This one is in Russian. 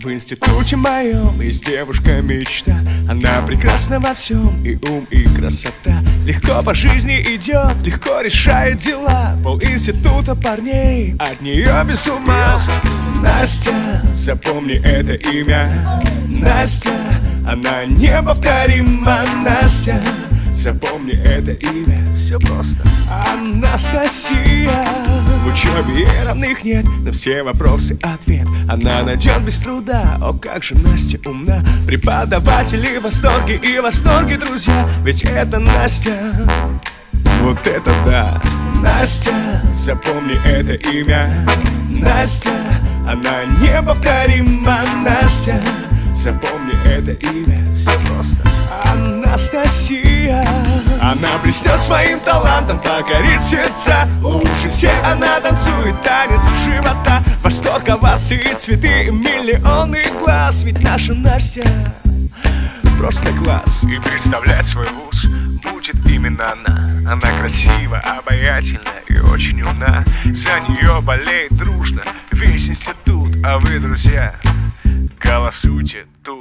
В институте моем есть девушка-мечта. Она прекрасна во всем, и ум, и красота. Легко по жизни идет, легко решает дела. Пол института парней от нее без ума. Настя, запомни это имя. Настя, она неповторима. Настя, запомни это имя. Все просто. Анастасия. В учебе ей равных нет, на все вопросы ответ она найдет без труда. О, как же Настя умна. Преподаватели в восторге и в восторге друзья. Ведь это Настя. Вот это да. Настя, запомни это имя. Настя, она неповторима. Настя, запомни это имя. Все просто. Анастасия. Она блеснет своим талантом, покорит сердца. Лучше всех она танцует танец живота. Восторг, овации, цветы и миллионы глаз. Ведь наша Настя просто класс. И представлять свой вуз будет именно она. Она красива, обаятельна и очень умна. За нее болеет дружно весь институт. А вы, друзья, голосуйте тут.